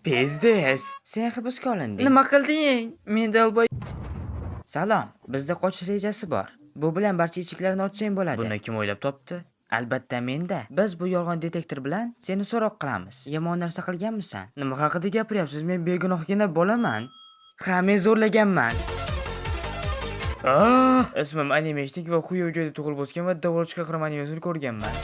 Pezdes. Sen hibsga olinding. Nima qilding? Men dalboy. Salom, bizda qochish rejasi bor. Bu bilan barcha eshiklarni ochsang bo'ladi. Buni kim o'ylab topdi? Albatta menda. Biz bu yolg'on detektor bilan seni so'roq qilamiz. Yomon narsa qilganmisan? Nima haqida gapiryapsiz? Men begunohgina bolaman. Ha, men zo'rlaganman. Ismim Animeshnik va Xuyo joyda tug'ilib o'sgan va davolash qahramon animasini ko'rganman.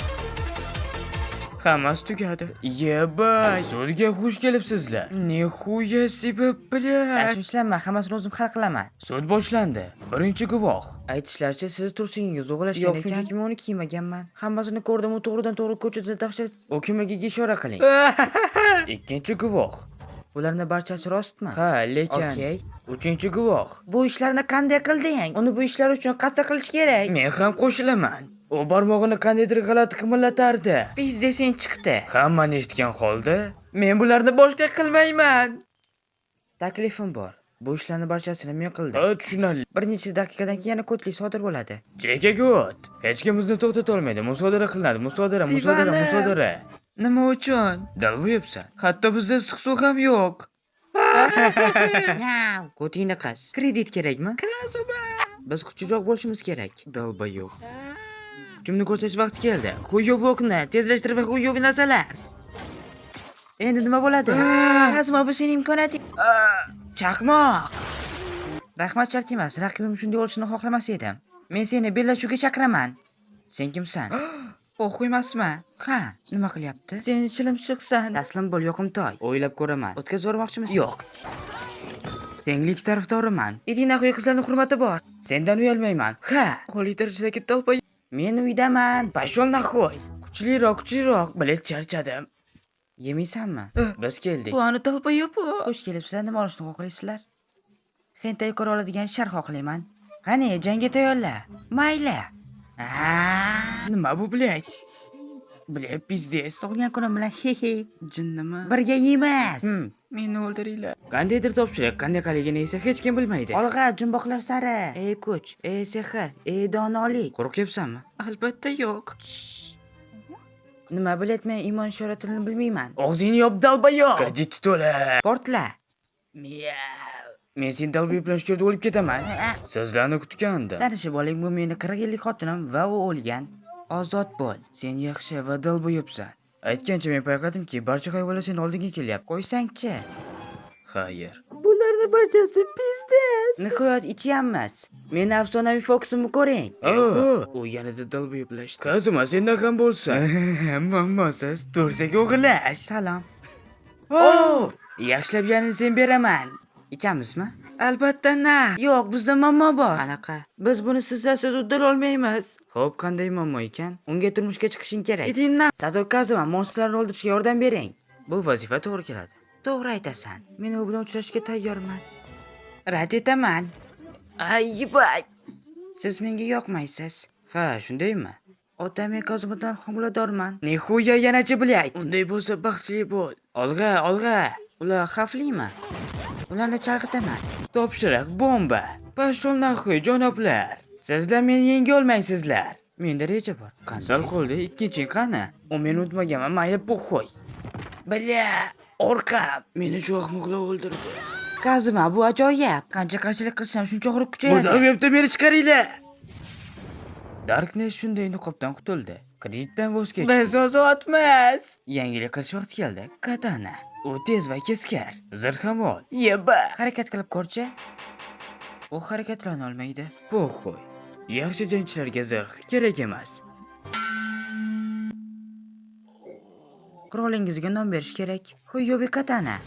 Hammasi tugadi. Yebay, sudga xush kelibsizlar. Nihoya sebab bilan. Tashvishlanma, hammasini o'zim hal qilaman. Sud boshlandi. Birinchi guvoh. Aytishlaricha siz tursingiz o'g'irlashgan ekan. Yo'q, shunchaki men uni kiymaganman. Hammasini ko'rdim, u to'g'ridan to'g'ri ko'chada dahshat. U kimligiga ishora qiling. Ikkinchi guvoh. Bularning barchasi rostmi? Ha, lekin. Okey. Uchinchi guvoh. Bu ishlarni qanday qilding? Uni bu ishlar uchun qattiq qilish kerak. Men ham qo'shilaman. U barmog'ini qandaydir g'alati qimirlatardi. Bizdesing chiqdi. Hammani eshitgan holda men bularni boshqa qilmayman. Taklifim bor. Bu ishlarning barchasini men qildim. Tushunarli. Bir necha daqiqadan keyin yana ko'tlik sodir bo'ladi. Chekagut. Hech kim bizni to'xtata olmaydi. Musodara qilinadi. Musodara. Nima uchun? Dalboyibsan. Hatto bizda issiq suv ham yo'q. Ko'tingni qas. Kredit kerakmi? Biz kuchliroq bo'lishimiz kerak. Dalboyob. Hujumni ko'rsatish vaqti keldi. Xuyo blokni tezlashtirib va xuyo narsalar. Endi nima bo'ladi? Kazma, bu sening imkoniyating. Chaqmoq. Rahmat shart emas. Raqibim shunday bo'lishini xohlamas edim. Men seni bellashuvga chaqiraman. Sen kimsan? O'qi emasmi? Ha, nima qilyapti? Sen shilimshiqsan. Taslim bo'l, yoqimtoy. O'ylab ko'raman. O'tkazib yubormoqchimisan? Yo'q. Tenglik tarafdoriman. Edinaxo'y qizlarning hurmati bor. Sendan uyalmayman. Ha, oliy darajadagi dalboy. Men uydaman. Pashol naxo'y. Kuchliroq. Bilet charchadim. Yemaysanmi? Biz keldik. Bu ani dalboyob. Xush kelibsizlar. Nima olishni xohlaysizlar? Hentay ko'ra oladigan shar xohlayman. Qani, jangga tayyorla. Mayli. Nima bu bilet? Bilet bizdes. Tug'ilgan kunim bilan Jinnimi? birga yeymiz. Meni o'ldiringlar. Qandaydir topshiriq, qanday qaligini esa hech kim bilmaydi. Olg'a, jumboqlar sari. Ey kuch, ey sehr, ey donolik. Qo'rqyapsanmi? Albatta yo'q. Nima biletmay iymon ishoratini bilmayman. Og'zingni yop dalbayob. Gadjeti to'la. Portla. Men sen dalboy bilan shu yerda o'lib ketaman. Sizlarni kutgandim. Tanishib oling, bu meni 40 yillik xotinim va u o'lgan. Ozod bo'l. Sen yaxshi va dalboyobsan. Aytgancha men payqadimki, barcha hayvonlar seni oldinga kelyapti. Qo'ysang-chi. Xayr. Bularning barchasi bizdes. Nihoyat ichyapmiz. Meni afsonaviy fokusimni ko'ring. U yanada dalboyoblashdi. Kazuma sendan ham bo'lsa. Muammosiz to'rsaga o'g'irlash. Salom. Yaxshilab yanini sen beraman. Ichamizmi? Albatta na. Yo'q, bizda muammo bor. Qanaqa? Biz buni sizlarsiz uddala olmaymiz. Xo'p, qanday muammo ekan? Unga turmushga chiqishing kerak. Edinna. Sado Kazuma, monstrlarni o'ldirishga yordam bering. Bu vazifa to'g'ri keladi. To'g'ri aytasan. Men u bilan uchrashishga tayyorman. Rad etaman. Aybay. Siz menga yoqmaysiz. Ha, shundaymi? Otam men Kazumadan homiladorman. Nihoya yanachi bilayt. Unday bo'lsa baxtli bo'l. Olg'a. Ular xavflimi? Ularni chalg'itaman. Topshiriq bomba. Pashol naxo'y janoblar. Sizlar meni yenga olmaysizlar. Menda reja bor. Qansal qoldi, ikkinching qani? U meni unutmaganman, mayli qo'y. Bila, orqam. Meni shu ahmoqlar o'ldirdi. Kazuma, bu ajoyib. Qancha qarshilik qilsam shuncha og'riq kuchayadi. Bu davlatda meni chiqaringlar. Darkness shunday niqobdan qutuldi. Kreditdan voz kechdi. Biz ozodmiz. Yangilik qilish vaqti keldi. Katana. U tez va keskar. Zirhamol. Yeba. Harakat qilib ko'rchi. U harakatlana olmaydi. Qo'y. Yaxshi jangchilarga zirh kerak emas. Qurolingizga nom berish kerak. Xuyobi katana.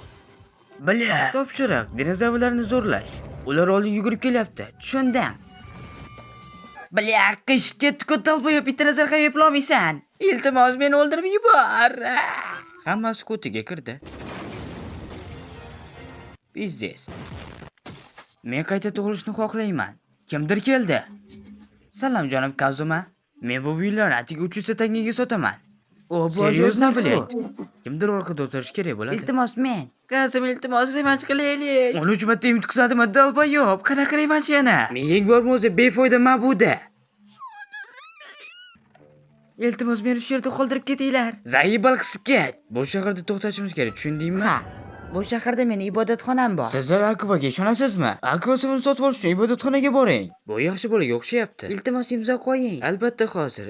Bila. Topshiriq dinozavrlarni zo'rlash. Ular oldin yugurib kelyapti. Tushundim. Bila, qishga dalboyob bitta nazar ham eplolmaysan. Iltimos, meni o'ldirib yubor. Hammasi ko'tiga kirdi. Bizdes. Men qayta tug'ilishni xohlayman. Kimdir keldi. Salom jonim Kazuma. Men bu buylarni atiga 300 tangaga sotaman. O, bu ajoyib bilet. Kimdir orqada o'tirish kerak bo'ladi. Iltimos men. Kazuma, iltimos revansh qilaylik. 13 marta yutqizadimi dalboyob? Qanaqa revansh yana? Mening bormi o'zi befoyda mabuda. Iltimos meni shu yerda qoldirib ketinglar. Zaybal qisib ket. Bu shaharda to'xtashimiz kerak, tushundingmi? Ha. Bu shaharda meni ibodatxonam bor. Sizlar Akvaga ishonasizmi? Akva suvini sotib olish uchun ibodatxonaga boring. Bu yaxshi bolaga o'xshayapti. Iltimos imzo qo'ying. Albatta hozir.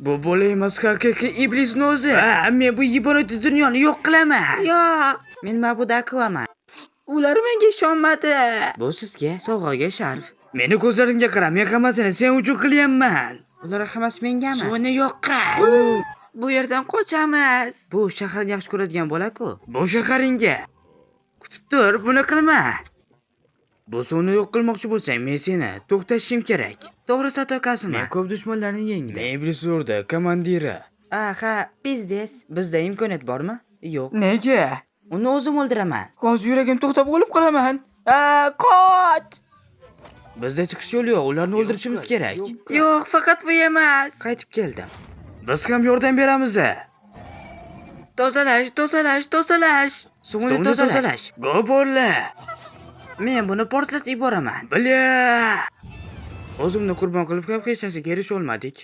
Bu bola emas, haqiqiy iblisning o'zi. Men bu ibonati dunyoni yo'q qilaman. Yo'q, men Mabud Akvaman. Ular menga ishonmadi. Bu sizga sovg'aga sharf. Meni ko'zlarimga qara, men hammasini sen uchun qilyapman. Ular hammasi mengami? Suvini yo'qqa. Bu yerdan qochamiz. Bu shaharni yaxshi ko'radigan bola-ku. Bu shaharingga. Kutib tur, buni qilma. Bu suvni yo'q qilmoqchi bo'lsang, men seni to'xtatishim kerak. To'g'ri satokasimi? Men ko'p dushmanlarni yengdim. Men iblis o'rda komandiri. Ha, biznes. Bizda imkoniyat bormi? Yo'q. Nega? Uni o'zim o'ldiraman. Hozir yuragim to'xtab o'lib qolaman. Qoch! Bizda chiqish yo'li yo'q, ularni o'ldirishimiz kerak. Yo'q, faqat bu emas. Qaytib keldim. Biz ham yordam beramiz. Tozalash. Suvni tozalash. Go'borla. Men buni portlatib yuboraman. Bilya! O'zimni qurbon qilib ham hech narsaga erisha olmadik.